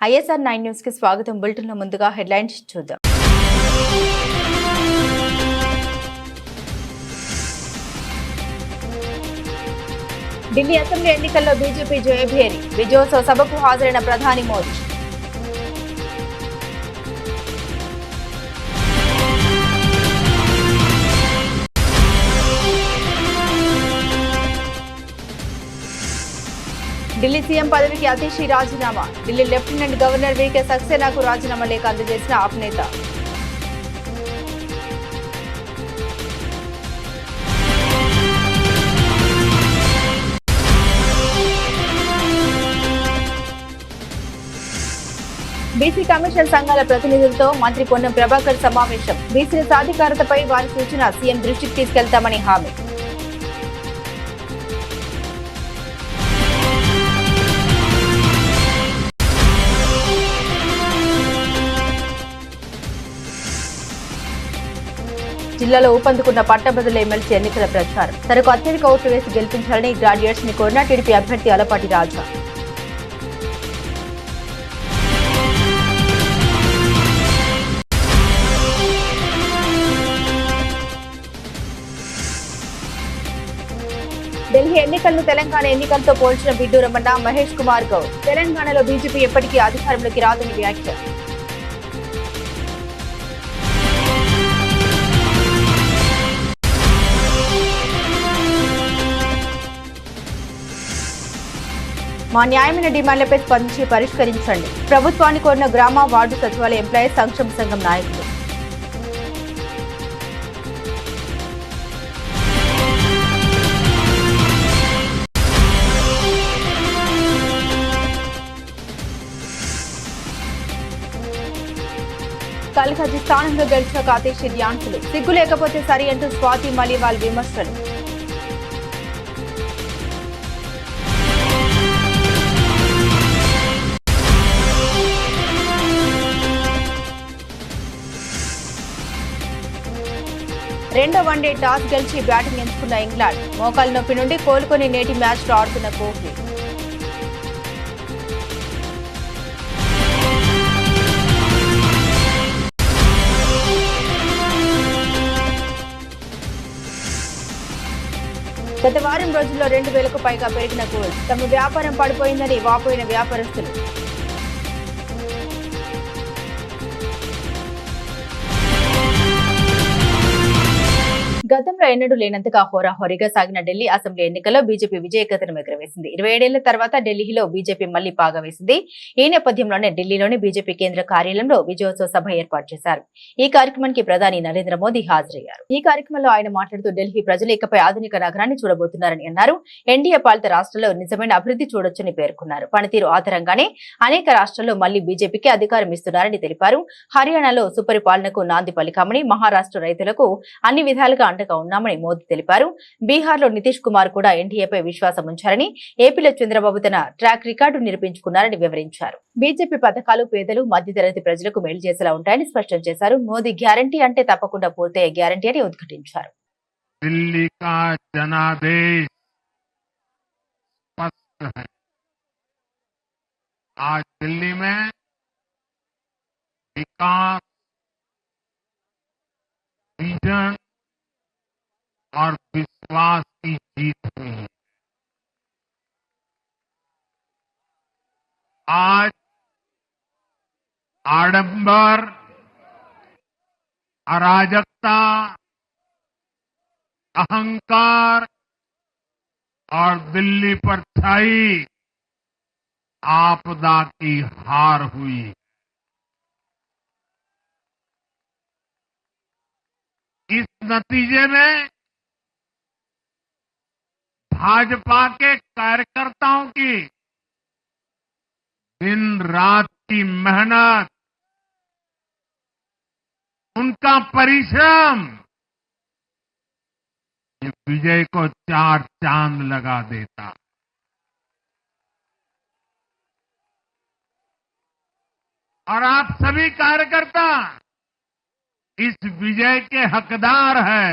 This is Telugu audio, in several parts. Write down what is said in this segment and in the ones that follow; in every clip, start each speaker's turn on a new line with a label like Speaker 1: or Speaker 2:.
Speaker 1: ISR 9 న్యూస్ కి స్వాగతం. బులెటిన్ లో ముందుగా హెడ్లైన్స్ చూద్దాం. ఢిల్లీ అసెంబ్లీ ఎన్నికల్లో బీజేపీ జయభేరి. విజయోత్సవ సభకు హాజరైన ప్రధాని మోదీ. ఢిల్లీ సీఎం పదవికి అతిషి రాజీనామా. ఢిల్లీ లెఫ్టినెంట్ గవర్నర్ వీకే సక్సేనాకు రాజీనామా లేఖ అందజేసిన ఆప్ నేత. బీసీ కమిషన్ సంఘాల ప్రతినిధులతో మంత్రి పొన్నం ప్రభాకర్ సమావేశం. బీసీల సాధికారతపై వారి సూచన సీఎం దృష్టికి తీసుకెళ్తామని హామీ. జిల్లాలో ఊపందుకున్న పట్టభద్రుల ఎమ్మెల్సీ ఎన్నికల ప్రచారం. తనకు అత్యధిక ఓట్లు వేసి గెలిపించాలని గ్రాడ్యుయేట్స్ ని కోరిన టీడీపీ అభ్యర్థి అలపాటి రాజా. ఢిల్లీ ఎన్నికలను తెలంగాణ ఎన్నికలతో పోల్చిన బిడ్డూ రమణ, మహేష్ కుమార్ గౌడ్. తెలంగాణలో బీజేపీ ఎప్పటికీ అధికారంలోకి రాదని వ్యాఖ్య. మా న్యాయమైన డిమాండ్లపై స్పందించి పరిష్కరించండి. ప్రభుత్వాన్ని కోరిన గ్రామ వార్డు సచివాలయ ఎంప్లాయీస్ సంక్షేమ సంఘం నాయకులు. కల్హజీ స్థానంలో గెలిచిన కాతేశి ధ్యాన్సులు. సిగ్గు లేకపోతే సరి అంటూ స్వాతి మలివాల్ విమర్శలు. రెండో వన్డే టాస్ గెలిచి బ్యాటింగ్ ఎంచుకున్న ఇంగ్లాండ్. మోకాలు నొప్పి నుండి కోలుకొని నేటి మ్యాచ్లో ఆడుతున్న కోహ్లీ. గత వారం రోజుల్లో 2000కు పైగా పెరిగిన గోల్డ్. తమ వ్యాపారం పడిపోయిందని వాపోయిన వ్యాపారస్తులు. గతంలో ఎన్నడూ లేనంతగా హోరాహోరీగా సాగిన ఢిల్లీ అసెంబ్లీ ఎన్నికల్లో బీజేపీ విజయకేతనం ఎగురవేసింది. 27 ఏళ్ల తర్వాత ఢిల్లీలో బీజేపీ మళ్లీ పాగా వేసింది. ఈ నేపథ్యంలోనే ఢిల్లీలోని బీజేపీ కేంద్ర కార్యాలయంలో విజయోత్సవ సభ ఏర్పాటు చేశారు. ఈ కార్యక్రమానికి ప్రధాని నరేంద్ర మోదీ హాజరయ్యారు. ఈ కార్యక్రమంలో ఆయన మాట్లాడుతూ ఢిల్లీ ప్రజలు ఇకపై ఆధునిక నగరాన్ని చూడబోతున్నారని అన్నారు. ఎన్డీఏ పాలిత రాష్ట్రాల్లో నిజమైన అభివృద్ధి చూడొచ్చని పేర్కొన్నారు. పనితీరు ఆధారంగానే అనేక రాష్ట్రాల్లో మళ్లీ బీజేపీకి అధికారం ఇస్తున్నారని తెలిపారు. హర్యానాలో సుపరిపాలనకు నాంది పలికామని, మహారాష్ట్ర రైతులకు అన్ని విధాలుగా అండగా ఉన్నామని మోదీ తెలిపారు. బీహార్లో నితీష్ కుమార్ కూడా ఎన్డీఏపై విశ్వాసం ఉంచారని, ఏపీలో చంద్రబాబు తన ట్రాక్ రికార్డు నిరూపించుకున్నారని వివరించారు. బీజేపీ పథకాలు పేదలు, మధ్యతరగతి ప్రజలకు మేలు చేసేలా ఉంటాయని స్పష్టం చేశారు. మోదీ గ్యారంటీ అంటే తప్పకుండా పూర్తయ్యే గ్యారంటీ అని ఉద్ఘాటించారు.
Speaker 2: दिल्ली का जनादेश स्पष्ट है। आज दिल्ली में विकास, विजन और विश्वास की जीत हुई है। आज आडंबर, अराजकता, अहंकार और दिल्ली पर छाई आपदा की हार हुई। इस नतीजे में भाजपा के कार्यकर्ताओं की दिन रात की मेहनत, उनका परिश्रम ये विजय को 4 चांद लगा देता। और आप सभी कार्यकर्ता इस विजय के हकदार हैं।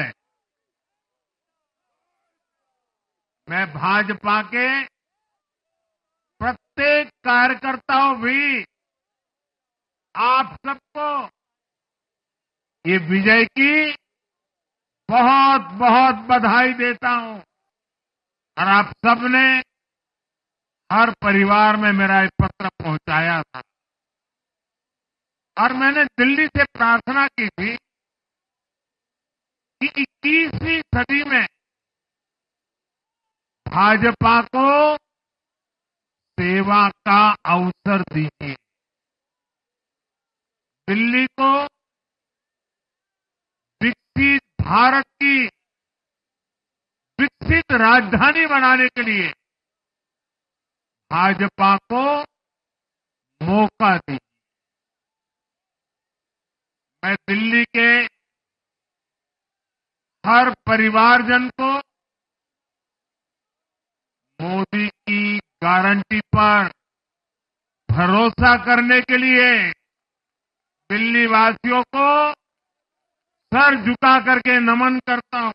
Speaker 2: मैं भाजपा के प्रत्येक कार्यकर्ताओं भी आप सबको ये विजय की बहुत बहुत बधाई देता हूं और आप सबने हर परिवार में मेरा एक पत्र पहुंचाया था और मैंने दिल्ली से प्रार्थना की थी कि 21वीं सदी में भाजपा को सेवा का अवसर दीजिए, दिल्ली को विकसित भारत की विकसित राजधानी बनाने के लिए भाजपा को मौका दीजिए। मैं दिल्ली के हर परिवारजन को मोदी की गारंटी पर भरोसा करने के लिए दिल्ली वासियों को सर झुका करके नमन करता हूं।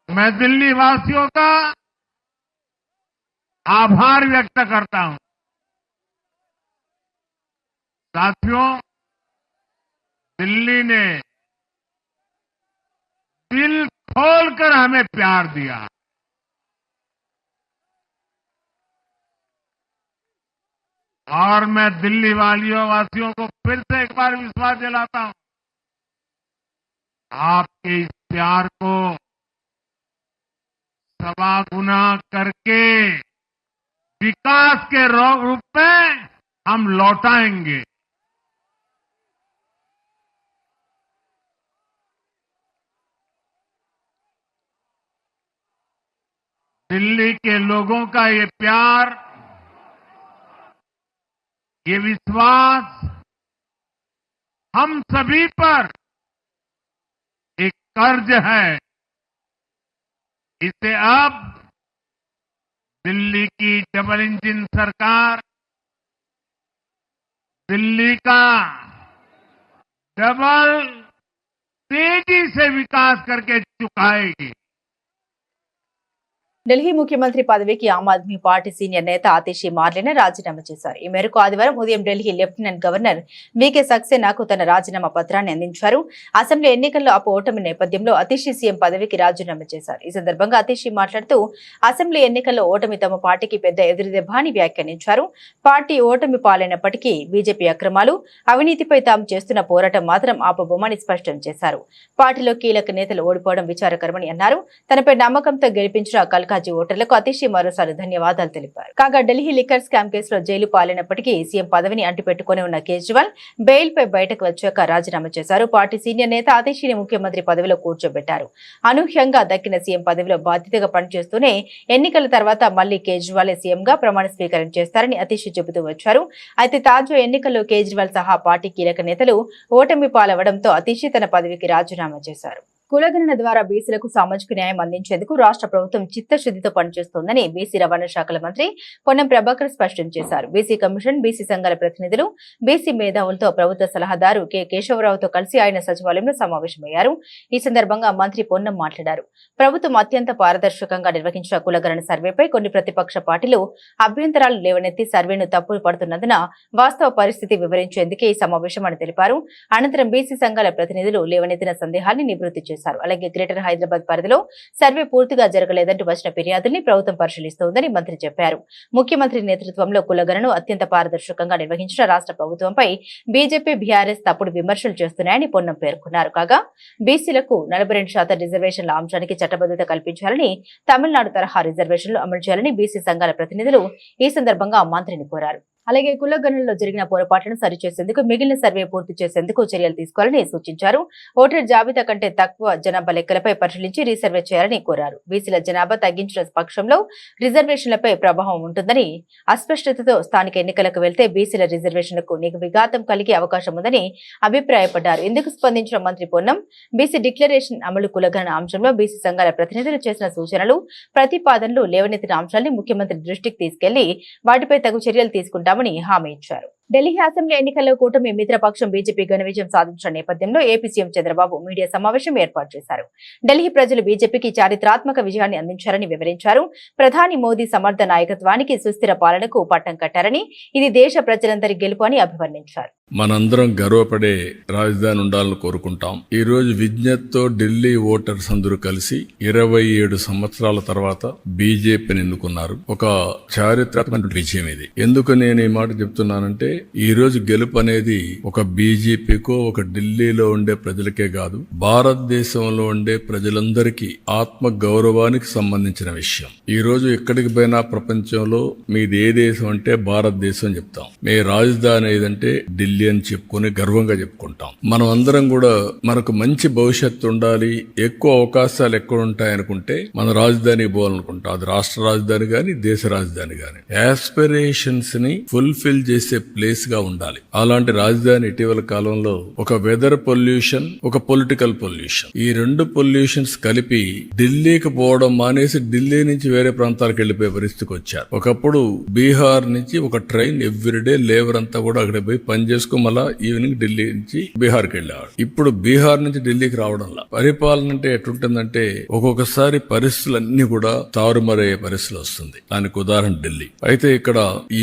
Speaker 2: मैं दिल्ली वासियों का आभार व्यक्त करता हूं। साथियों, दिल्ली ने दिल खोलकर हमें प्यार दिया। और मैं दिल्ली वासियों को फिर से एक बार विश्वास दिलाता हूं, आपके इस प्यार को सवा गुना करके विकास के रूप में हम लौटाएंगे। दिल्ली के लोगों का ये प्यार, ये विश्वास हम सभी पर एक कर्ज है। इसे अब दिल्ली की डबल इंजन सरकार, दिल्ली का डबल तेजी से विकास करके चुकाएगी।
Speaker 1: ఢిల్లీ ముఖ్యమంత్రి పదవికి ఆమ్ ఆద్మీ పార్టీ సీనియర్ నేత ఆతిషి మార్లెనా రాజీనామా చేశారు. ఈ మేరకు ఆదివారం ఉదయం ఢిల్లీ లెఫ్టినెంట్ గవర్నర్ వీకే సక్సేనాకు తన రాజీనామా పత్రాన్ని అందించారు. అసెంబ్లీ ఎన్నికల్లో ఓటమి నేపథ్యంలో ఆతిషి సీఎం పదవికి రాజీనామా చేశారు. ఈ సందర్భంగా ఆతిషి మాట్లాడుతూ అసెంబ్లీ ఎన్నికల్లో ఓటమి తమ పార్టీకి పెద్ద ఎదురుదెబ్బ అని వ్యాఖ్యానించారు. పార్టీ ఓటమి పాలైనప్పటికీ బీజేపీ అక్రమాలు, అవినీతిపై తాము చేస్తున్న పోరాటం మాత్రం ఆపబోమని స్పష్టం చేశారు. పార్టీలో కీలక నేతలు ఓడిపోవడం విచారకరమని అన్నారు. తనపై నమ్మకంతో గెలిపించిన కల్కాజీ ఓటర్లకు ఆతిషి మరోసారి ధన్యవాదాలు తెలిపారు. కాగా ఢిల్లీ లిక్కర్ స్కామ్ కేసులో జైలు పాలైనప్పటికీ సీఎం పదవిని అంటిపెట్టుకుని ఉన్న కేజ్రీవాల్ బెయిల్ పై బయటకు వచ్చాక రాజీనామా చేశారు. పార్టీ సీనియర్ నేత ఆతిషిని ముఖ్యమంత్రి పదవిలో కూర్చోబెట్టారు. అనూహ్యంగా దక్కిన సీఎం పదవిలో బాధ్యతగా పనిచేస్తూనే ఎన్నికల తర్వాత మళ్లీ కేజ్రీవాల్ సీఎంగా ప్రమాణ స్వీకారం చేస్తారని ఆతిషి చెబుతూ వచ్చారు. అయితే తాజా ఎన్నికల్లో కేజ్రీవాల్ సహా పార్టీ కీలక నేతలు ఓటమి పాలవడంతో ఆతిషి తన పదవికి రాజీనామా చేశారు. కులగణన ద్వారా బీసీలకు సామాజిక న్యాయం అందించేందుకు రాష్ట్ర ప్రభుత్వం చిత్తశుద్ధితో పనిచేస్తోందని బీసీ రవాణా శాఖల మంత్రి పొన్నం ప్రభాకర్ స్పష్టం చేశారు. బీసీ కమిషన్, బీసీ సంఘాల ప్రతినిధులు, బీసీ మేధావులతో ప్రభుత్వ సలహాదారు కె కేశవరావుతో కలిసి ఆయన సచివాలయంలో సమావేశమయ్యారు. ఈ సందర్భంగా మంత్రి పొన్నం మాట్లాడారు. ప్రభుత్వం అత్యంత పారదర్శకంగా నిర్వహించిన కులగణన సర్వేపై కొన్ని ప్రతిపక్ష పార్టీలు అభ్యంతరాలు లేవనెత్తి సర్వేను తప్పులు పడుతున్నందున వాస్తవ పరిస్థితి వివరించేందుకే ఈ సమావేశం అని తెలిపారు. అనంతరం బీసీ సంఘాల ప్రతినిధులు లేవనెత్తిన సందేహాన్ని నివృత్తి చేశారు. అలాగే గ్రేటర్ హైదరాబాద్ పరిధిలో సర్వే పూర్తిగా జరగలేదంటూ వచ్చిన ఫిర్యాదుల్ని ప్రభుత్వం పరిశీలిస్తోందని మంత్రి చెప్పారు. ముఖ్యమంత్రి నేతృత్వంలో కులగణను అత్యంత పారదర్శకంగా నిర్వహించిన రాష్ట్ర ప్రభుత్వంపై బీజేపీ, బీఆర్ఎస్ తప్పుడు విమర్శలు చేస్తున్నాయని పొన్నం పేర్కొన్నారు. కాగా బీసీలకు 42% రిజర్వేషన్ల అంశానికి చట్టబద్దత కల్పించాలని, తమిళనాడు తరహా రిజర్వేషన్లు అమలు చేయాలని బీసీ సంఘాల ప్రతినిధులు ఈ సందర్భంగా మంత్రిని కోరారు. అలాగే కులగణనలో జరిగిన పొరపాట్లను సరిచేసేందుకు మిగిలిన సర్వే పూర్తి చేసేందుకు చర్యలు తీసుకోవాలని సూచించారు. ఓటర్ జాబితా కంటే తక్కువ జనాభా లెక్కలపై పరిశీలించి రీసర్వే చేయాలని కోరారు. బీసీల జనాభా తగ్గించిన పక్షంలో రిజర్వేషన్లపై ప్రభావం ఉంటుందని, అస్పష్టతతో స్థానిక ఎన్నికలకు వెళ్తే బీసీల రిజర్వేషన్లకు విఘాతం కలిగే అవకాశం ఉందని అభిప్రాయపడ్డారు. ఇందుకు స్పందించిన మంత్రి పొన్నం బీసీ డిక్లరేషన్ అమలు, కులగణన అంశంలో బీసీ సంఘాల ప్రతినిధులు చేసిన సూచనలు, ప్రతిపాదనలు, లేవనెత్తిన అంశాన్ని ముఖ్యమంత్రి దృష్టికి తీసుకెళ్లి వాటిపై తగు చర్యలు తీసుకుంటారు హామీ ఇచ్చారు. ఢిల్లీ అసెంబ్లీ ఎన్నికల్లో కూటమి మిత్రపక్షం బీజేపీ ఘన విజయం సాధించిన నేపథ్యంలో ఏపీ సీఎం చంద్రబాబు మీడియా సమావేశం ఏర్పాటు చేశారు. ఢిల్లీ ప్రజలు బీజేపీకి చారిత్రాత్మక విజయాన్ని అందించారని వివరించారు. ప్రధాని మోదీ సమర్థ నాయకత్వానికి సుస్థిర పాలనకు పట్టం కట్టారని, ఇది దేశ ప్రజలందరి గెలుపు అని అభివర్ణించారు.
Speaker 3: మనందరం గర్వపడే రాజధాని ఉండాలని కోరుకుంటాం. ఈ రోజు విజ్ఞతతో ఢిల్లీ ఓటర్స్ అందరూ కలిసి 27 సంవత్సరాల తర్వాత బీజేపీని ఎన్నుకున్నారు. ఒక చారిత్రాత్మక విజయం ఇది. ఎందుకు నేను ఈ మాట చెప్తున్నానంటే, ఈ రోజు గెలుపు అనేది ఒక బీజేపీకో ఒక ఢిల్లీలో ఉండే ప్రజలకే కాదు, భారతదేశంలో ఉండే ప్రజలందరికీ ఆత్మ గౌరవానికి సంబంధించిన విషయం. ఈ రోజు ఎక్కడికి పోయినా ప్రపంచంలో మీది ఏ దేశం అంటే భారతదేశం చెప్తాం. మీ రాజధాని ఏదంటే ఢిల్లీ అని చెప్పుకొని గర్వంగా చెప్పుకుంటాం. మనం అందరం కూడా మనకు మంచి భవిష్యత్తు ఉండాలి, ఎక్కువ అవకాశాలు ఎక్కడ ఉంటాయనుకుంటే మన రాజధానికి పోవాలనుకుంటాం. అది రాష్ట్ర రాజధాని గాని దేశ రాజధాని గాని యాస్పిరేషన్స్ ని ఫుల్ఫిల్ చేసే ప్లేస్ గా ఉండాలి. అలాంటి రాజధాని ఇటీవల కాలంలో ఒక వెదర్ పొల్యూషన్, ఒక పొలిటికల్ పొల్యూషన్, ఈ రెండు పొల్యూషన్స్ కలిపి ఢిల్లీకి పోవడం మానేసి ఢిల్లీ నుంచి వేరే ప్రాంతాలకు వెళ్లిపోయే పరిస్థితికి వచ్చారు. ఒకప్పుడు బీహార్ నుంచి ఒక ట్రైన్ ఎవ్రీడే లేబర్ అంతా కూడా అక్కడ పోయి పనిచేసుకుని మళ్ళా ఈవినింగ్ ఢిల్లీ నుంచి బీహార్కి వెళ్ళేవాడు. ఇప్పుడు బీహార్ నుంచి ఢిల్లీకి రావడంలా పరిపాలన అంటే ఎట్లుంటుందంటే ఒక్కొక్కసారి పరిస్థితులన్నీ కూడా తారుమారయ్యే పరిస్థితులు వస్తుంది. దానికి ఉదాహరణ ఢిల్లీ. అయితే ఇక్కడ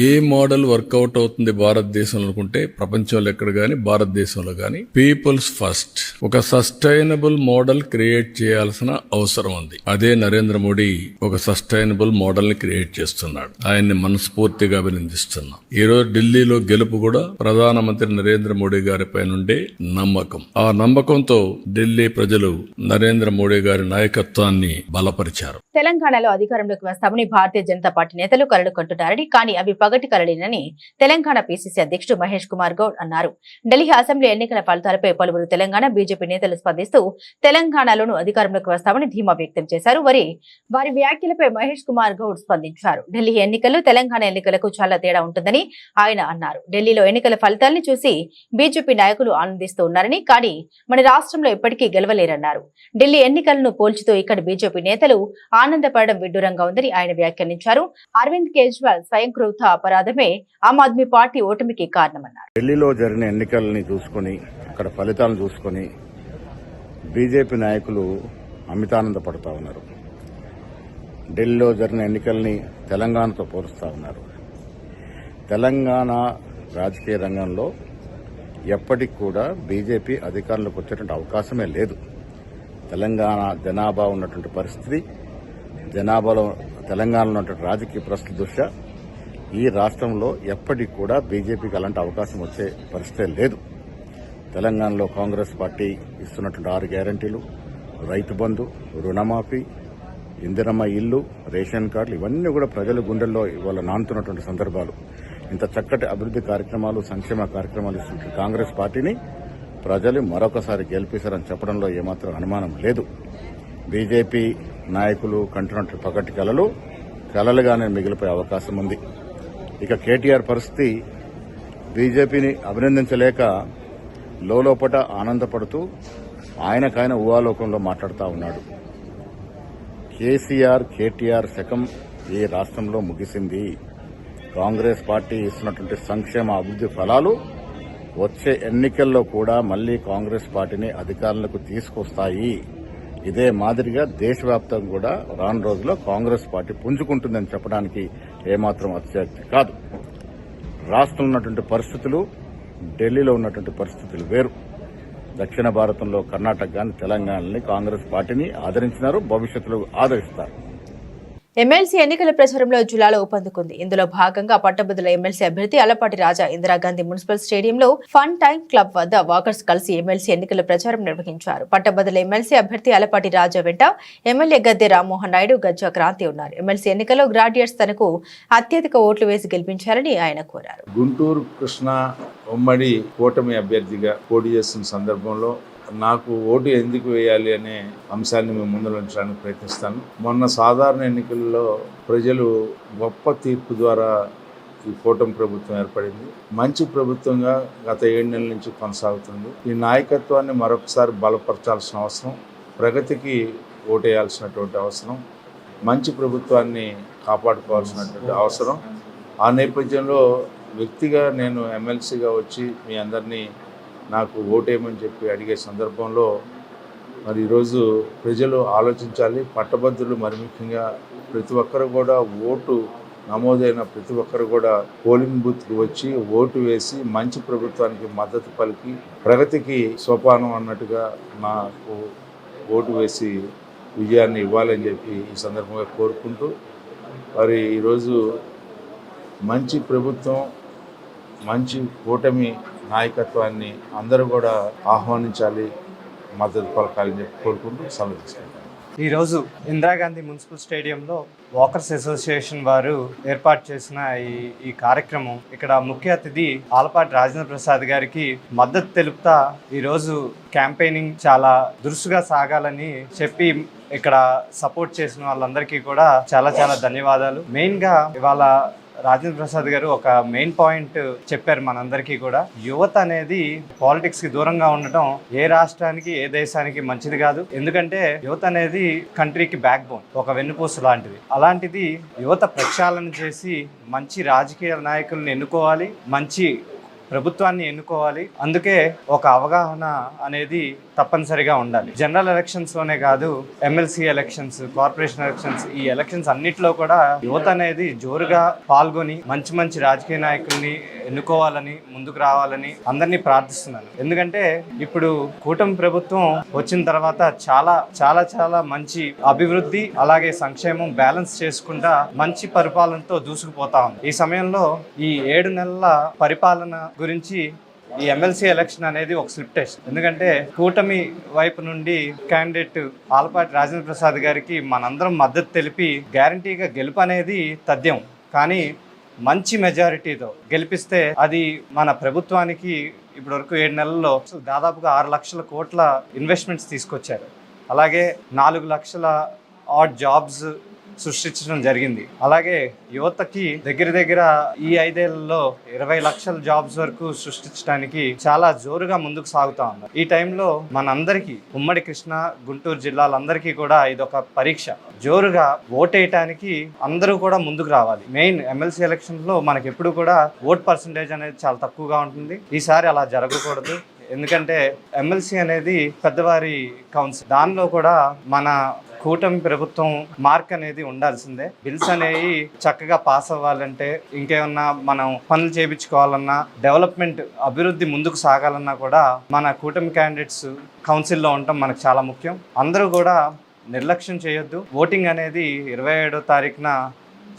Speaker 3: ఏ మోడల్ వర్కౌట్ అవుతుంది భారతదేశంలో అనుకుంటే, ప్రపంచంలో ఎక్కడ గాని భారతదేశంలో గాని పీపుల్స్ ఫస్ట్, ఒక సస్టైనబుల్ మోడల్ క్రియేట్ చేయాల్సిన అవసరం ఉంది. అదే నరేంద్ర మోడీ ఒక సస్టైనబుల్ మోడల్ ని క్రియేట్ చేస్తున్నాడు. ఆయన్ని మనస్ఫూర్తిగా అభినందిస్తున్నాం. ఈ రోజు ఢిల్లీలో గెలుపు కూడా ప్రధానమంత్రి నరేంద్ర మోడీ గారిపై నుండే నమ్మకం. ఆ నమ్మకంతో ఢిల్లీ ప్రజలు నరేంద్ర మోడీ గారి నాయకత్వాన్ని బలపరిచారు.
Speaker 1: తెలంగాణలో అధికారంలోకి వస్తామని భారతీయ జనతా పార్టీ నేతలు కలలు కంటున్నారని, కానీ అవి పగటి కలలేనని తెలంగాణ పీసీసీ అధ్యక్షుడు మహేష్ కుమార్ గౌడ్ అన్నారు. ఢిల్లీ అసెంబ్లీ ఎన్నికల ఫలితాలపై పలువురు తెలంగాణ బీజేపీ నేతలు స్పందిస్తూ తెలంగాణలోనూ అధికారంలోకి వస్తామని ధీమా వ్యక్తం చేశారు. వారి వ్యాఖ్యలపై మహేష్ కుమార్ గౌడ్ స్పందించారు. ఢిల్లీ ఎన్నికలు తెలంగాణ ఎన్నికలకు చాలా తేడా ఉంటుందని ఆయన అన్నారు. ఢిల్లీలో ఎన్నికల ఫలితాలను చూసి బీజేపీ నాయకులు ఆనందిస్తూ ఉన్నారని, కానీ మన రాష్ట్రంలో ఎప్పటికీ గెలవలేరన్నారు. ఢిల్లీ ఎన్నికలను పోల్చుతూ ఇక్కడ బీజేపీ నేతలు ఆనందపడడం విడ్డూరంగా ఉందని ఆయన వ్యాఖ్యానించారు. అరవింద్ కేజ్రీవాల్ స్వయంకృత అపరాధమే ఆమ్ ఆద్మీ పార్టీ ఓటమికి కారణమన్నారు.
Speaker 4: ఢిల్లీలో జరిగిన ఎన్నికల్ని చూసుకుని, అక్కడ ఫలితాలను చూసుకుని బీజేపీ నాయకులు అమితానందపడుతూ ఉన్నారు. ఢిల్లీలో జరిగిన ఎన్నికల్ని తెలంగాణతో పోలుస్తూ ఉన్నారు. తెలంగాణ రాజకీయ రంగంలో ఎప్పటికి కూడా బీజేపీ అధికారంలోకి వచ్చేటువంటి అవకాశమే లేదు. తెలంగాణ జనాభా ఉన్నటువంటి పరిస్థితి, జనాభాలో తెలంగాణలో ఉన్నటువంటి రాజకీయ పరిస్థితి దృష్ట్యా ఈ రాష్ట్రంలో ఎప్పటికి కూడా బీజేపీకి అలాంటి అవకాశం వచ్చే పరిస్థితే లేదు. తెలంగాణలో కాంగ్రెస్ పార్టీ ఇస్తున్నటువంటి 6 గ్యారంటీలు, రైతు బంధు, రుణమాఫీ, ఇందిరమ్మ ఇల్లు, రేషన్ కార్డులు, ఇవన్నీ కూడా ప్రజల గుండెల్లో ఇవాళ నానుతున్నటువంటి సందర్భాలు. ఇంత చక్కటి అభివృద్ది కార్యక్రమాలు, సంక్షేమ కార్యక్రమాలు ఇస్తున్న కాంగ్రెస్ పార్టీని ప్రజలు మరొకసారి గెలిపిస్తారని చెప్పడంలో ఏమాత్రం అనుమానం లేదు. బీజేపీ నాయకులు కంటున్నట్టు పగటి కలలుగానే మిగిలిపోయే అవకాశం ఉంది. ఇక కేటీఆర్ పరిస్థితి, బీజేపీని అభినందించలేక లోపట ఆనందపడుతూ ఆయనకాయన ఊహాలోకంలో మాట్లాడుతూ ఉన్నాడు. కేటీఆర్ శకం ఈ రాష్ట్రంలో ముగిసింది. కాంగ్రెస్ పార్టీ ఇస్తున్నటువంటి సంక్షేమ అభివృద్ది ఫలాలు వచ్చే ఎన్నికల్లో కూడా మళ్లీ కాంగ్రెస్ పార్టీని అధికారంలోకి తీసుకొస్తాయి. ఇదే మాదిరిగా దేశవ్యాప్తంగా కూడా రాను రోజుల్లో కాంగ్రెస్ పార్టీ పుంజుకుంటుందని చెప్పడానికి ఏమాత్రం అతిశయోక్తి కాదు. రాష్ట్రంలో ఉన్నటువంటి పరిస్థితులు, ఢిల్లీలో ఉన్నటువంటి పరిస్థితులు వేరు. దక్షిణ భారతంలో కర్ణాటక గాని తెలంగాణని కాంగ్రెస్ పార్టీని ఆదరించినారు, భవిష్యత్తులో ఆదరిస్తారు.
Speaker 1: ఎమ్మెల్సీ ఎన్నికల ప్రచారంలో జిల్లాలో ఊపందుకుంది. ఇందులో భాగంగా పట్టభద్రుల ఎమ్మెల్సీ అభ్యర్థి అలపాటి రాజా ఇందిరాగాంధీ మున్సిపల్ స్టేడియంలో ఫన్ టైమ్ క్లబ్ వద్ద వాకర్స్ కలిసి ఎమ్మెల్సీ ఎన్నికల ప్రచారం నిర్వహించారు. పట్టభద్రుల ఎమ్మెల్సీ అభ్యర్థి అలపాటి రాజా వెంట ఎమ్మెల్యే గద్దె రామ్మోహన్ నాయుడు, గజ్జా క్రాంతి ఉన్నారు. ఎమ్మెల్సీ ఎన్నికల్లో గ్రాడ్యుయేట్స్ తనకు అత్యధిక ఓట్లు వేసి గెలిపించారని ఆయన కోరారు.
Speaker 5: గుంటూరు కృష్ణా ఉమ్మడి కూటమి అభ్యర్థిగా పోటీ చేస్తున్న సందర్భంలో నాకు ఓటు ఎందుకు వేయాలి అనే అంశాన్ని మేము ముందు ఉంచడానికి ప్రయత్నిస్తాను. మొన్న సాధారణ ఎన్నికల్లో ప్రజలు గొప్ప తీర్పు ద్వారా ఈ కూటమి ప్రభుత్వం ఏర్పడింది. మంచి ప్రభుత్వంగా గత 7 నెలల నుంచి కొనసాగుతుంది. ఈ నాయకత్వాన్ని మరొకసారి బలపరచాల్సిన అవసరం, ప్రగతికి ఓటేయాల్సినటువంటి అవసరం, మంచి ప్రభుత్వాన్ని కాపాడుకోవాల్సినటువంటి అవసరం. ఆ నేపథ్యంలో వ్యక్తిగా నేను ఎమ్మెల్సీగా వచ్చి మీ అందరినీ నాకు ఓటేయమని చెప్పి అడిగే సందర్భంలో మరి ఈరోజు ప్రజలు ఆలోచించాలి. పట్టభద్రులు మరి ముఖ్యంగా ప్రతి ఒక్కరు కూడా ఓటు నమోదైన ప్రతి ఒక్కరు కూడా పోలింగ్ బూత్కి వచ్చి ఓటు వేసి మంచి ప్రభుత్వానికి మద్దతు పలికి ప్రగతికి సోపానం అన్నట్టుగా నాకు ఓటు వేసి విజయాన్ని ఇవ్వాలని చెప్పి ఈ సందర్భంగా కోరుకుంటూ మరి ఈరోజు మంచి ప్రభుత్వం మంచి కూటమి నాయకత్వాన్ని అందరూ కూడా ఆహ్వానించాలి, మద్దతు పలకాలని చెప్పి కోరుకుంటూ సెలవు తీసుకుంటాను.
Speaker 6: ఈరోజు ఇందిరాగాంధీ మున్సిపల్ స్టేడియంలో వాకర్స్ అసోసియేషన్ వారు ఏర్పాటు చేసిన ఈ కార్యక్రమం, ఇక్కడ ముఖ్య అతిథి ఆలపాటి రాజేంద్ర ప్రసాద్ గారికి మద్దతు తెలుపుతా ఈరోజు క్యాంపెయినింగ్ చాలా దురుసుగా సాగాలని చెప్పి ఇక్కడ సపోర్ట్ చేసిన వాళ్ళందరికీ కూడా చాలా చాలా ధన్యవాదాలు. మెయిన్గా ఇవాళ రాజేంద్ర ప్రసాద్ గారు ఒక మెయిన్ పాయింట్ చెప్పారు మనందరికీ కూడా. యువత అనేది పాలిటిక్స్ కి దూరంగా ఉండటం ఏ రాష్ట్రానికి ఏ దేశానికి మంచిది కాదు. ఎందుకంటే యువత అనేది కంట్రీకి బ్యాక్ బోన్, ఒక వెన్నుపూస లాంటిది. అలాంటిది యువత ప్రక్షాళన చేసి మంచి రాజకీయ నాయకుల్ని ఎన్నుకోవాలి, మంచి ప్రభుత్వాన్ని ఎన్నుకోవాలి. అందుకే ఒక అవగాహన అనేది తప్పనిసరిగా ఉండాలి. జనరల్ ఎలక్షన్స్ లోనే కాదు, ఎమ్మెల్సీ ఎలక్షన్స్, కార్పొరేషన్ ఎలక్షన్స్, ఈ ఎలక్షన్స్ అన్నిట్లో కూడా యువత అనేది జోరుగా పాల్గొని మంచి మంచి రాజకీయ నాయకుల్ని ఎన్నుకోవాలని, ముందుకు రావాలని అందరినీ ప్రార్థిస్తున్నాను. ఎందుకంటే ఇప్పుడు కూటమి ప్రభుత్వం వచ్చిన తర్వాత చాలా చాలా చాలా మంచి అభివృద్ధి అలాగే సంక్షేమం బ్యాలెన్స్ చేసుకుంటా మంచి పరిపాలనతో దూసుకుపోతా ఉంది. ఈ సమయంలో ఈ 7 నెలల పరిపాలన గురించి ఈ ఎమ్మెల్సీ ఎలక్షన్ అనేది ఒక స్లిప్ టెస్ట్. ఎందుకంటే కూటమి వైపు నుండి క్యాండిడేట్ ఆలపాటి రాజేంద్ర ప్రసాద్ గారికి మనందరం మద్దతు తెలిపి గ్యారంటీగా గెలుపు అనేది తథ్యం. కానీ మంచి మెజారిటీతో గెలిపిస్తే అది మన ప్రభుత్వానికి ఇప్పటివరకు 7 నెలల్లో దాదాపుగా 6 లక్షల కోట్ల ఇన్వెస్ట్మెంట్స్ తీసుకొచ్చారు. అలాగే 4 లక్షల ఆడ్ జాబ్స్ సృష్టించడం జరిగింది. అలాగే యువతకి దగ్గర ఈ 5 ఏళ్లలో 20 లక్షల జాబ్స్ వరకు సృష్టించడానికి చాలా జోరుగా ముందుకు సాగుతా ఉన్నారు. ఈ టైంలో మనందరికీ ఉమ్మడి కృష్ణా గుంటూరు జిల్లాలందరికీ కూడా ఇదొక పరీక్ష. జోరుగా ఓటేయటానికి అందరూ కూడా ముందుకు రావాలి. మెయిన్ ఎమ్మెల్సీ ఎలక్షన్ లో మనకి ఎప్పుడు కూడా ఓట్ పర్సంటేజ్ అనేది చాలా తక్కువగా ఉంటుంది. ఈసారి అలా జరగకూడదు. ఎందుకంటే ఎమ్మెల్సీ అనేది పెద్దవారి కౌన్సిల్, దానిలో కూడా మన కూటమి ప్రభుత్వం మార్క్ అనేది ఉండాల్సిందే. బిల్స్ అనేవి చక్కగా పాస్ అవ్వాలంటే, ఇంకేమన్నా మనం పనులు చేయించుకోవాలన్నా, డెవలప్మెంట్ అభివృద్ధి ముందుకు సాగాలన్నా కూడా మన కూటమి క్యాండిడేట్స్ కౌన్సిల్లో ఉండటం మనకు చాలా ముఖ్యం. అందరూ కూడా నిర్లక్ష్యం చేయొద్దు. ఓటింగ్ అనేది 27వ తారీఖున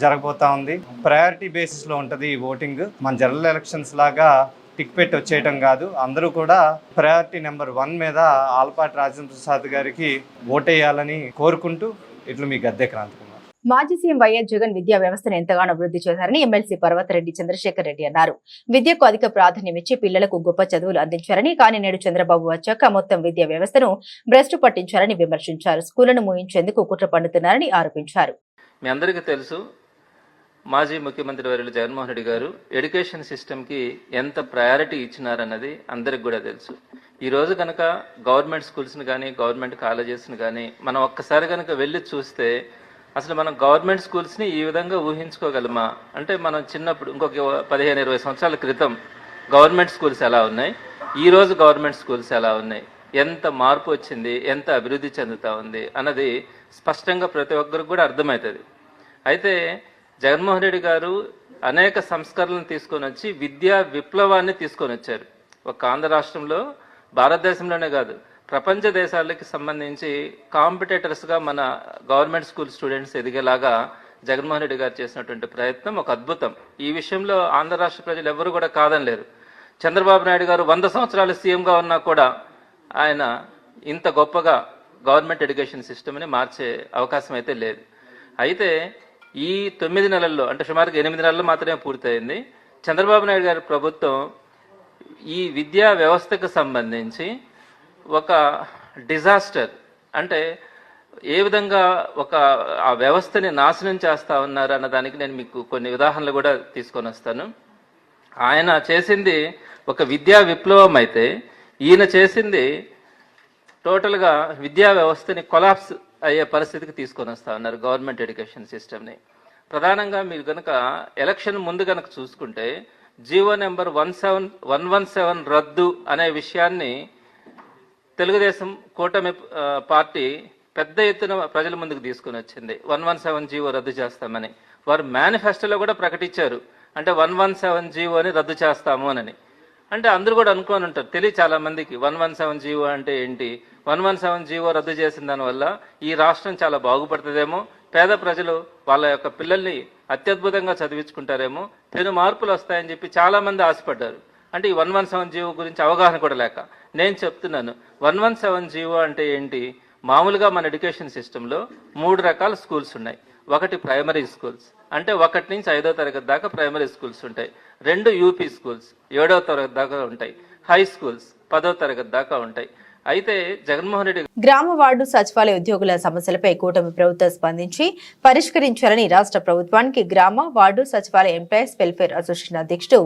Speaker 6: జరగబోతా ఉంది. ప్రయారిటీ బేసిస్లో ఉంటుంది ఈ ఓటింగ్. మన జనరల్ ఎలక్షన్స్ లాగా టిక్ పెట్టి వచ్చేయటం కాదు. అందరూ కూడా ప్రయారిటీ నెంబర్ 1 మీద ఆలపాటి రాజేంద్ర ప్రసాద్ గారికి ఓటేయాలని కోరుకుంటూ ఇట్లు మీ గద్దె క్రాంతి కుమార్.
Speaker 1: మాజీ సీఎం వైఎస్ జగన్ విద్యా వ్యవస్థను ఎంతగానో అభివృద్ధి చేశారని ఎమ్మెల్సీ పర్వతరెడ్డి చంద్రశేఖర్ రెడ్డి అన్నారు. విద్యకు అధిక ప్రాధాన్యమిచ్చి పిల్లలకు గొప్ప చదువులు అందించారని, కానీ నేడు చంద్రబాబు వచ్చాక మొత్తం విద్యా వ్యవస్థను భ్రష్టు పట్టించారని విమర్శించారు. స్కూళ్లను మూయించేందుకు కుట్ర పన్నుతున్నారని ఆరోపించారు.
Speaker 7: మీ అందరికీ తెలుసు, మాజీ ముఖ్యమంత్రి వర్యులు జగన్మోహన్ రెడ్డి గారు ఎడ్యుకేషన్ సిస్టమ్కి ఎంత ప్రయారిటీ ఇచ్చినారన్నది అందరికి కూడా తెలుసు. ఈరోజు కనుక గవర్నమెంట్ స్కూల్స్ని కానీ గవర్నమెంట్ కాలేజెస్ని కానీ మనం ఒక్కసారి కనుక వెళ్ళి చూస్తే అసలు మనం గవర్నమెంట్ స్కూల్స్ని ఈ విధంగా ఊహించుకోగలమా? అంటే మనం చిన్నప్పుడు ఇంకొక 15-20 సంవత్సరాల క్రితం గవర్నమెంట్ స్కూల్స్ ఎలా ఉన్నాయి, ఈరోజు గవర్నమెంట్ స్కూల్స్ ఎలా ఉన్నాయి, ఎంత మార్పు వచ్చింది, ఎంత అభివృద్ధి చెందుతూ ఉంది అన్నది స్పష్టంగా ప్రతి ఒక్కరికి కూడా అర్థమవుతుంది. అయితే జగన్మోహన్ రెడ్డి గారు అనేక సంస్కరణలను తీసుకొని వచ్చి విద్యా విప్లవాన్ని తీసుకొని వచ్చారు. ఒక ఆంధ్ర రాష్ట్రంలో, భారతదేశంలోనే కాదు ప్రపంచ దేశాలకి సంబంధించి కాంపిటేటర్స్గా మన గవర్నమెంట్ స్కూల్ స్టూడెంట్స్ ఎదిగేలాగా జగన్మోహన్ రెడ్డి గారు చేసినటువంటి ప్రయత్నం ఒక అద్భుతం. ఈ విషయంలో ఆంధ్ర రాష్ట్ర ప్రజలు ఎవరు కూడా కాదనలేరు. చంద్రబాబు నాయుడు గారు 100 సంవత్సరాలు సీఎంగా ఉన్నా కూడా ఆయన ఇంత గొప్పగా గవర్నమెంట్ ఎడ్యుకేషన్ సిస్టమ్ని మార్చే అవకాశం అయితే లేదు. అయితే ఈ 9 నెలల్లో, అంటే సుమారుగా 8 నెలల్లో మాత్రమే పూర్తయింది. చంద్రబాబు నాయుడు గారి ప్రభుత్వం ఈ విద్యా వ్యవస్థకు సంబంధించి ఒక డిజాస్టర్, అంటే ఏ విధంగా ఆ వ్యవస్థని నాశనం చేస్తా ఉన్నారు అన్న దానికి నేను మీకు కొన్ని ఉదాహరణలు కూడా తీసుకొని వస్తాను. ఆయన చేసింది ఒక విద్యా విప్లవం అయితే, ఈయన చేసింది టోటల్గా విద్యా వ్యవస్థని కొలాప్స్ అయ్యే పరిస్థితికి తీసుకొని వస్తా ఉన్నారు గవర్నమెంట్ ఎడ్యుకేషన్ సిస్టమ్ని. ప్రధానంగా మీరు కనుక ఎలక్షన్ ముందు కనుక చూసుకుంటే జీవో నెంబర్ 117 రద్దు అనే విషయాన్ని తెలుగుదేశం కూటమి పార్టీ పెద్ద ఎత్తున ప్రజల ముందుకు తీసుకుని వచ్చింది. 117 జీవో రద్దు చేస్తామని వారు మేనిఫెస్టోలో కూడా ప్రకటించారు. అంటే 117 జీవోని రద్దు చేస్తాము అని. అంటే అందరూ కూడా అనుకోని ఉంటారు, తెలియ చాలా మందికి 117 జీవో అంటే ఏంటి. 117 జీవో రద్దు చేసిన దానివల్ల ఈ రాష్ట్రం చాలా బాగుపడుతుందేమో, పేద ప్రజలు వాళ్ళ యొక్క పిల్లల్ని అత్యద్భుతంగా చదివించుకుంటారేమో, పెను మార్పులు వస్తాయని చెప్పి చాలా మంది ఆశపడ్డారు. అంటే ఈ 117 జీవో గురించి అవగాహన కూడా లేక నేను చెప్తున్నాను. 117 జీవో అంటే ఏంటి? మామూలుగా మన ఎడ్యుకేషన్ సిస్టంలో 3 రకాల స్కూల్స్ ఉన్నాయి. ఒకటి ప్రైమరీ స్కూల్స్, అంటే 1 నుంచి 5వ తరగతి దాకా ప్రైమరీ స్కూల్స్ ఉంటాయి. 2 యూపీ స్కూల్స్ 7వ తరగతి దాకా ఉంటాయి. హై స్కూల్స్ 10వ తరగతి దాకా ఉంటాయి. అయితే జగన్మోహన్ రెడ్డి
Speaker 1: గ్రామ వార్డు సచివాలయ ఉద్యోగుల సమస్యలపై కూటమి ప్రభుత్వం స్పందించి పరిష్కరించాలని రాష్ట్ర ప్రభుత్వానికి గ్రామ వార్డు సచివాలయ ఎంప్లాయీస్ వెల్ఫేర్ అసోసియేషన్ అధ్యక్షుడు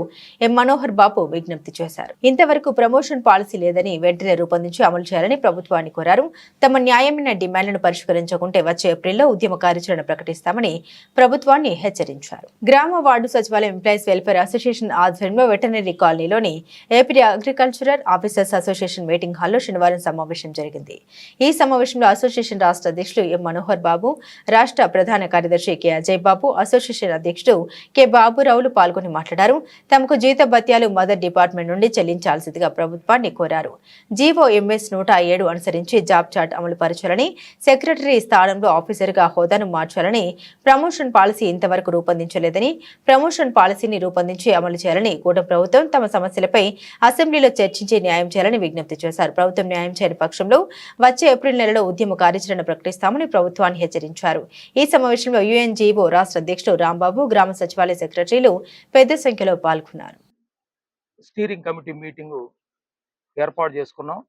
Speaker 1: ఎం మనోహర్ బాబు విజ్ఞప్తి చేశారు. ఇంతవరకు ప్రమోషన్ పాలసీ లేదని వెంటనే రూపొందించి అమలు చేయాలని ప్రభుత్వాన్ని కోరారు. తమ న్యాయమైన డిమాండ్లను పరిష్కరించకుంటే వచ్చే ఏప్రిల్లో ఉద్యమ కార్యాచరణ ప్రకటిస్తామని ప్రభుత్వాన్ని హెచ్చరించారు. గ్రామ వార్డు సచివాలయ ఎంప్లాయీస్ వెల్ఫేర్ అసోసియేషన్ ఆధ్వర్యంలో వెటర్నరీ కాలనీలోని AP agricultural officers association meeting హాల్లో శనివారం సమావేశం జరిగింది. ఈ సమావేశంలో అసోసియేషన్ రాష్ట్ర అధ్యక్షులు ఎం మనోహర్ బాబు, రాష్ట్ర ప్రధాన కార్యదర్శి కె అజయ్ బాబు, అసోసియేషన్ అధ్యక్షుడు కె బాబురావులు పాల్గొని మాట్లాడారు. తమకు జీత భత్యాలు మదర్ డిపార్ట్మెంట్ నుండి చెల్లించాల్సిందిగా ప్రభుత్వాన్ని కోరారు. జీవో ఎంఎస్ 107 అనుసరించి జాబ్ చార్ట్ అమలు పరచాలని, సెక్రటరీ స్థానంలో ఆఫీసర్గా హోదాను మార్చాలని, ప్రమోషన్ పాలసీ ఇంతవరకు రూపొందించలేదని, ప్రమోషన్ పాలసీని రూపొందించి అమలు చేయాలని కూటమి ప్రభుత్వం తమ సమస్యలపై అసెంబ్లీలో చర్చించి న్యాయం చేయాలని విజ్ఞప్తి చేశారు. ప్రభుత్వం న్యాయం చేయని పక్షంలో వచ్చే ఏప్రిల్ నెలలో ఉద్యమ కార్యాచరణ ప్రకటిస్తామని ప్రభుత్వాన్ని హెచ్చరించారు. ఈ సమావేశంలో యుఎన్జీఓ రాష్ట్ర అధ్యక్షుడు రాంబాబు, గ్రామ సచివాలయ సెక్రటరీలు పెద్ద సంఖ్యలో పాల్గొన్నారు.
Speaker 8: స్టీరింగ్ కమిటీ మీటింగు ఏర్పాటు చేసుకున్నాం.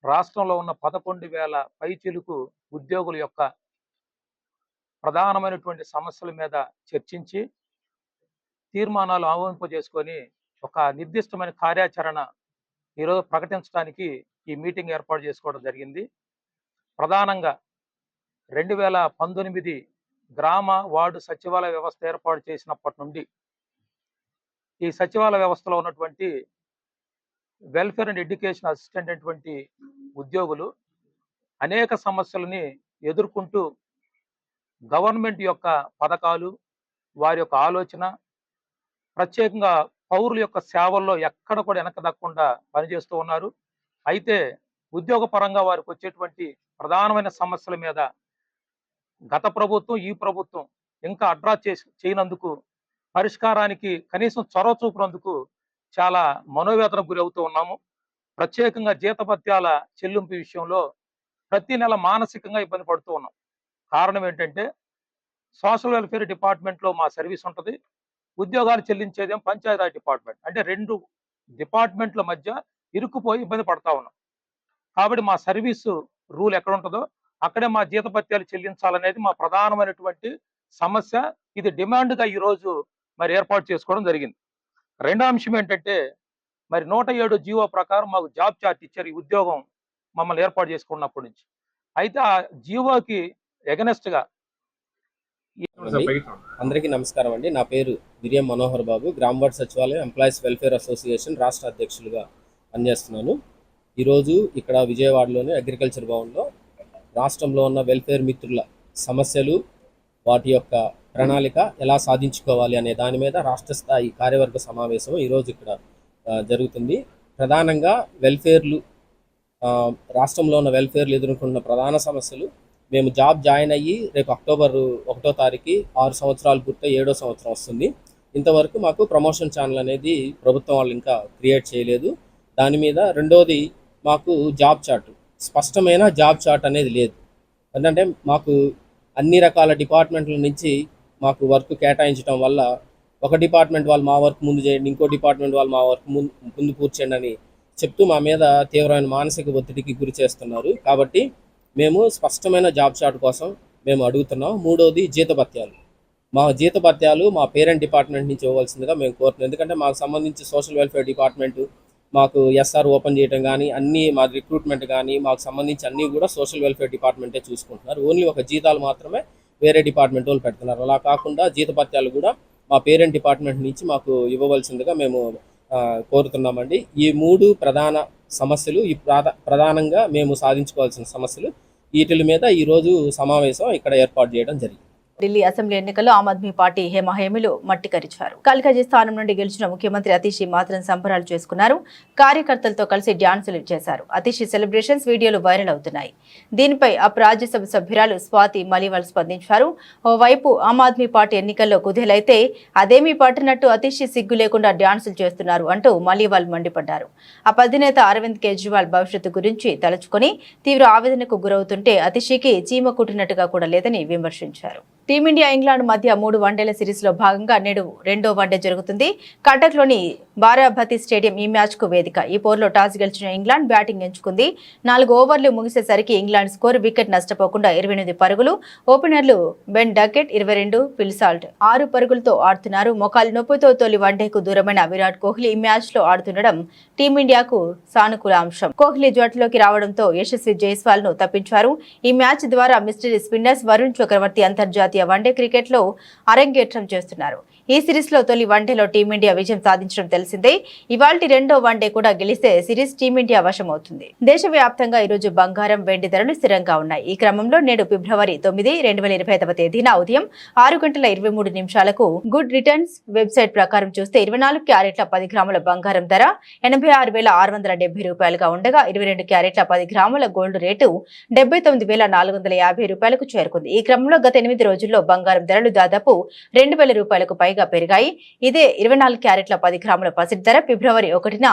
Speaker 8: రాష్ట్రంలో ఉన్న 11,000 పైచిలుకు ఉద్యోగుల యొక్క ప్రధానమైనటువంటి సమస్యల మీద చర్చించి తీర్మానాలు ఆమోదింపజేసుకొని ఒక నిర్దిష్టమైన కార్యాచరణ ఈరోజు ప్రకటించడానికి ఈ మీటింగ్ ఏర్పాటు చేసుకోవడం జరిగింది. ప్రధానంగా 2019 గ్రామ వార్డు సచివాలయ వ్యవస్థ ఏర్పాటు చేసినప్పటి నుండి ఈ సచివాలయ వ్యవస్థలో ఉన్నటువంటి వెల్ఫేర్ అండ్ ఎడ్యుకేషన్ అసిస్టెంట్ అటువంటి ఉద్యోగులు అనేక సమస్యలని ఎదుర్కొంటూ గవర్నమెంట్ యొక్క పథకాలు, వారి యొక్క ఆలోచన, ప్రత్యేకంగా పౌరుల యొక్క సేవల్లో ఎక్కడ కూడా వెనక దక్కకుండా పనిచేస్తూ ఉన్నారు. అయితే ఉద్యోగ పరంగా వారికి వచ్చేటువంటి ప్రధానమైన సమస్యల మీద గత ప్రభుత్వం, ఈ ప్రభుత్వం ఇంకా అడ్రస్ చేయనందుకు, పరిష్కారానికి కనీసం చొరవ చూపినందుకు చాలా మనోవేదనకు గురి అవుతూ ఉన్నాము. ప్రత్యేకంగా జీతభత్యాల చెల్లింపు విషయంలో ప్రతి నెల మానసికంగా ఇబ్బంది పడుతూ ఉన్నాం. కారణం ఏంటంటే సోషల్ వెల్ఫేర్ డిపార్ట్మెంట్లో మా సర్వీస్ ఉంటుంది, ఉద్యోగాలు చెల్లించేదేమో పంచాయతీరాజ్ డిపార్ట్మెంట్. అంటే 2 డిపార్ట్మెంట్ల మధ్య ఇరుక్కుపోయి ఇబ్బంది పడతా ఉన్నాం. కాబట్టి మా సర్వీసు రూల్ ఎక్కడ ఉంటుందో అక్కడే మా జీతభత్యాలు చెల్లించాలనేది మా ప్రధానమైనటువంటి సమస్య. ఇది డిమాండ్గా ఈరోజు మరి ఏర్పాటు చేసుకోవడం జరిగింది. రెండో అంశం ఏంటంటే మరి 107 జీవో ప్రకారం మాకు జాబ్ చార్ట్ ఇచ్చారు ఈ ఉద్యోగం మమ్మల్ని ఏర్పాటు చేసుకున్నప్పటి నుంచి. అయితే ఆ జీవోకి ఎగనెస్ట్గా
Speaker 9: అందరికీ నమస్కారం అండి. నా పేరు బిరియం మనోహర్ బాబు, గ్రామ వార్డు సచివాలయం ఎంప్లాయీస్ వెల్ఫేర్ అసోసియేషన్ రాష్ట్ర అధ్యక్షులుగా పనిచేస్తున్నాను. ఈరోజు ఇక్కడ విజయవాడలోని అగ్రికల్చర్ భవన్లో రాష్ట్రంలో ఉన్న వెల్ఫేర్ మిత్రుల సమస్యలు, వాటి యొక్క ప్రణాళిక ఎలా సాధించుకోవాలి అనే దాని మీద రాష్ట్ర స్థాయి కార్యవర్గ సమావేశం ఈరోజు ఇక్కడ జరుగుతుంది. ప్రధానంగా రాష్ట్రంలో ఉన్న వెల్ఫేర్లు ఎదుర్కొంటున్న ప్రధాన సమస్యలు, మేము జాబ్ జాయిన్ అయ్యి రేపు అక్టోబర్ 1వ తారీఖు 6 సంవత్సరాలు పూర్తయి 7వ సంవత్సరం వస్తుంది. ఇంతవరకు మాకు ప్రమోషన్ ఛానల్ అనేది ప్రభుత్వం వాళ్ళు ఇంకా క్రియేట్ చేయలేదు. దాని మీద రెండోది మాకు జాబ్ చార్ట్, స్పష్టమైన జాబ్ చార్ట్ అనేది లేదు. ఎందుకంటే మాకు అన్ని రకాల డిపార్ట్మెంట్ల నుంచి మాకు వర్క్ కేటాయించడం వల్ల ఒక డిపార్ట్మెంట్ వాళ్ళు మా వర్క్ ముందు చేయండి, ఇంకో డిపార్ట్మెంట్ వాళ్ళు మా వర్క్ ముందు కూర్చోండి అని చెప్తూ మా మీద తీవ్రమైన మానసిక ఒత్తిడికి గురి చేస్తున్నారు. కాబట్టి మేము స్పష్టమైన జాబ్ చార్ట్ కోసం మేము అడుగుతున్నాం. మూడోది జీతభత్యాలు. మా జీతభత్యాలు మా పేరెంట్ డిపార్ట్మెంట్ నుంచి ఇవ్వాల్సిందిగా మేము కోరుతున్నాం. ఎందుకంటే మాకు సంబంధించి సోషల్ వెల్ఫేర్ డిపార్ట్మెంటు మాకు ఎస్ఆర్ ఓపెన్ చేయడం కానీ, అన్నీ మా రిక్రూట్మెంట్ కానీ మాకు సంబంధించి అన్నీ కూడా సోషల్ వెల్ఫేర్ డిపార్ట్మెంటే చూసుకుంటున్నారు. ఓన్లీ ఒక జీతాలు మాత్రమే వేరే డిపార్ట్మెంట్ వాళ్ళు పెడుతున్నారు. అలా కాకుండా జీతభత్యాలు కూడా మా పేరెంట్ డిపార్ట్మెంట్ నుంచి మాకు ఇవ్వవలసిందిగా మేము కోరుతున్నామండి. ఈ 3 ప్రధాన సమస్యలు, ఈ ప్రధానంగా మేము సాధించుకోవాల్సిన సమస్యలు, వీటి మీద ఈరోజు సమావేశం ఇక్కడ ఏర్పాటు చేయడం జరిగింది.
Speaker 1: ఢిల్లీ అసెంబ్లీ ఎన్నికల్లో ఆమ్ ఆద్మీ పార్టీ హేమహేమిలు మట్టికరిచారు. కల్కాజీ స్థానం నుండి గెలిచిన ముఖ్యమంత్రి అతిషి మాత్రం సంబరాలు చేసుకున్నారు. కార్యకర్తలతో కలిసి డ్యాన్సులు చేశారు. అతిషి సెలబ్రేషన్స్ వీడియోలు వైరల్ అవుతున్నాయి. దీనిపై రాజ్యసభ సభ్యురాలు స్వాతి మలివాల్ స్పందించారు. ఓవైపు ఆమ్ ఆద్మీ పార్టీ ఎన్నికల్లో కుదేలైతే అదేమీ పట్టినట్టు అతిషి సిగ్గు లేకుండా డ్యాన్సులు చేస్తున్నారు అంటూ మలివాల్ మండిపడ్డారు. అధినేత అరవింద్ కేజ్రీవాల్ భవిష్యత్తు గురించి తలుచుకొని తీవ్ర ఆవేదనకు గురవుతుంటే అతిషికి చీమ కుట్టినట్టుగా కూడా లేదని విమర్శించారు. టీమిండియా ఇంగ్లాండ్ మధ్య 3 వన్డేల సిరీస్ లో భాగంగా నేడు 2వ వన్డే జరుగుతుంది. కటక్లోని బారాభతి స్టేడియం ఈ మ్యాచ్ కు వేదిక. ఈ పోరులో టాస్ గెలిచిన ఇంగ్లాండ్ బ్యాటింగ్ ఎంచుకుంది. 4 ఓవర్లు ముగిసేసరికి ఇంగ్లాండ్ స్కోర్ వికెట్ నష్టపోకుండా 28 పరుగులు. ఓపెనర్లు బెన్ డకెట్ 22, ఫిల్ సాల్ట్ 6 పరుగులతో ఆడుతున్నారు. మోకాలు నొప్పితో తొలి వన్డేకు దూరమైన విరాట్ కోహ్లీ ఈ మ్యాచ్ లో ఆడుతుండడం టీమిండియాకు సానుకూల అంశం. కోహ్లీ జట్టులోకి రావడంతో యశస్వి జైస్వాల్ ను తప్పించారు. ఈ మ్యాచ్ ద్వారా మిస్టరీ స్పిన్నర్స్ వరుణ్ చక్రవర్తి అంతర్జాతీయ వన్డే క్రికెట్ లో అరంగేట్రం చేస్తున్నారు. ఈ సిరీస్ లో తొలి వన్డేలో టీమిండియా విజయం సాధించడం తెలిసిందే. ఇవాల్టి 2వ వన్డే కూడా గెలిస్తే సిరీస్ టీమిండియా వశమవుతుంది. దేశవ్యాప్తంగా ఈరోజు బంగారం, వెండి ధరలు స్థిరంగా ఉన్నాయి. ఈ క్రమంలో నేడు ఫిబ్రవరి 9, 2025వ తేదీన ఉదయం 6:23 గుడ్ రిటర్న్స్ వెబ్సైట్ ప్రకారం చూస్తే 24 క్యారెట్ల 10 గ్రాముల బంగారం ధర 86,670 రూపాయలుగా ఉండగా 22 క్యారెట్ల 10 గ్రాముల గోల్డ్ రేటు 79,450 రూపాయలకు చేరుకుంది. ఈ క్రమంలో గత 8 రోజుల్లో బంగారం ధరలు దాదాపు 2,000 రూపాయలకు పైగా పెరిగాయి. ఇదే 24 క్యారెట్ల 10 గ్రాముల పసిడి ధర ఫిబ్రవరి 1న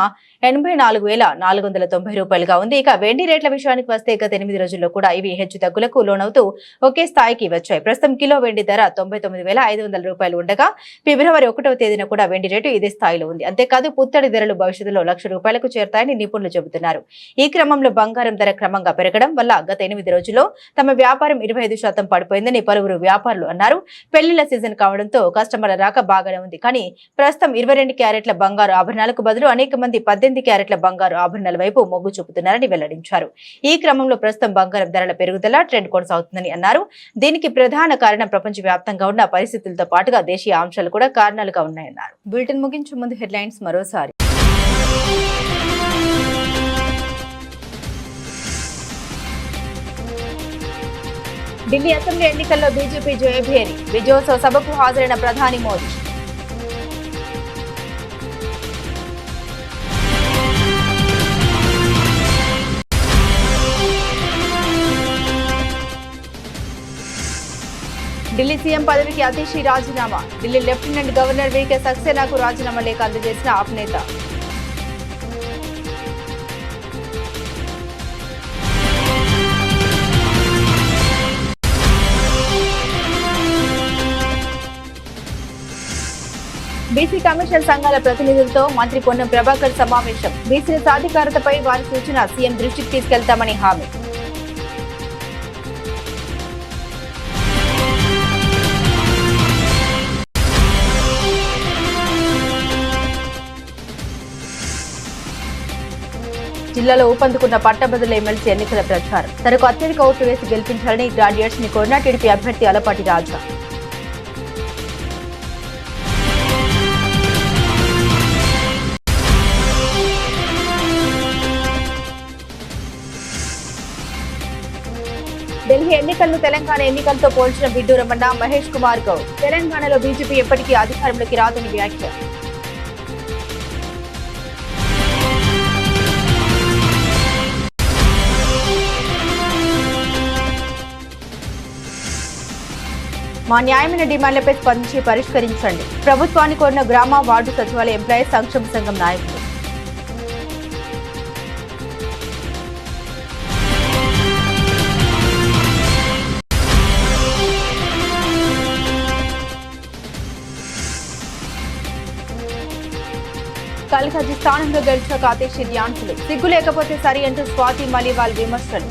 Speaker 1: 84,490 రూపాయలుగా ఉంది. ఇక వెండి రేట్ల విషయానికి వస్తే గత 8 రోజుల్లో కూడా ఇవి హెచ్చు తగ్గులకు లోనవుతూ ఒకే స్థాయికి వచ్చాయి. ప్రస్తుతం కిలో వెండి ధర 99,500 రూపాయలు ఉండగా ఫిబ్రవరి 1వ తేదీన కూడా వెండి రేటు ఇదే స్థాయిలో ఉంది. అంతేకాదు పుత్తడి ధరలు భవిష్యత్తులో 1,00,000 రూపాయలకు చేరుతాయని నిపుణులు చెబుతున్నారు. ఈ క్రమంలో బంగారం ధర క్రమంగా పెరగడం వల్ల గత 8 రోజుల్లో తమ వ్యాపారం 25% పడిపోయిందని పలువురు వ్యాపారులు అన్నారు. పెళ్లిళ్ల సీజన్ కావడంతో కస్టమర్ల రాక బాగానే ఉంది. కానీ ప్రస్తుతం 22 క్యారెట్ల బంగారు ఆభరణాలకు బదులు అనేక మంది 18 క్యారెట్ల బంగారు ఆభరణాల వైపు మొగ్గు చూపుతున్నారని వెల్లడించారు. ఈ క్రమంలో ప్రస్తుతం బంగారం ధరల పెరుగుదల ట్రెండ్ కొనసాగుతుందని అన్నారు. దీనికి ప్రధాన కారణం ప్రపంచ వ్యాప్తంగా ఉన్న పరిస్థితులతో పాటుగా దేశీయ అంశాలు కూడా కారణాలుగా ఉన్నాయన్నారు. బులెటిన్ ముగించే ముందు హెడ్లైన్స్ మరోసారి. ఢిల్లీ అసెంబ్లీ ఎన్నికల్లో బీజేపీ జయభేరి. విజయోత్సవ సభకు హాజరైన ప్రధాని మోదీ. ఢిల్లీ సీఎం పదవికి అతిషి రాజీనామా. ఢిల్లీ లెఫ్టినెంట్ గవర్నర్ వీకే సక్సేనాకు రాజీనామా లేఖ అందజేసిన ఆప్ నేత. బీసీ కమిషన్ సంఘాల ప్రతినిధులతో మంత్రి పొన్నం ప్రభాకర్ సమావేశం. బీసీల సాధికారతపై వారి సూచన సీఎం దృష్టికి తీసుకెళ్తామని హామీ. జిల్లాలో ఊపందుకున్న పట్టభద్రుల ఎమ్మెల్సీ ఎన్నికల ప్రచారం. తనకు అత్యధిక ఓట్లు వేసి గెలిపించాలని గ్రాడ్యుయేట్స్ ని కోరిన టీడీపీ అభ్యర్థి అలపాటి రాజా. ఢిల్లీ ఎన్నికలను తెలంగాణ ఎన్నికలతో పోల్చిన బిడ్డు రమణ, మహేష్ కుమార్ గౌడ్. తెలంగాణలో బీజేపీ ఎప్పటికీ అధికారంలోకి రాదని వ్యాఖ్య. మా న్యాయమైన డిమాండ్లపై స్పందించి పరిష్కరించండి. ప్రభుత్వాన్ని కోరిన గ్రామ వార్డు సచివాలయ ఎంప్లాయీస్ సంక్షేమ సంఘం నాయకులు. కల్కాజీ స్థానంలో గెలిచిన కాతేషి డ్యాన్సులు. సిగ్గు లేకపోతే సరి అంటూ స్వాతి మలివాల్ విమర్శలు.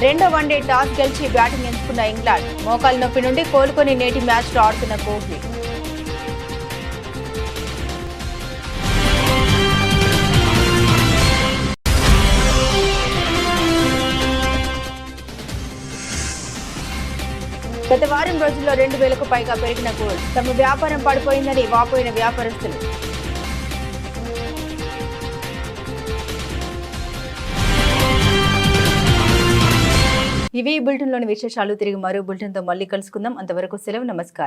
Speaker 1: రెండో వన్డే టాస్ గెలిచి బ్యాటింగ్ ఎంచుకున్న ఇంగ్లాండ్. మోకాలు నొప్పి నుండి కోలుకొని నేటి మ్యాచ్లో ఆడుతున్న కోహ్లీ. గత వారం రోజుల్లో 2,000కు పైగా పెరిగిన గోల్డ్. తమ వ్యాపారం పడిపోయిందని వాపోయిన వ్యాపారస్తులు. ఇవి ఈ బులెటిన్లోని విశేషాలు. తిరిగి మరో బులెటిన్తో మళ్ళీ కలుసుకుందాం. అంతవరకు సెలవు. నమస్కారం.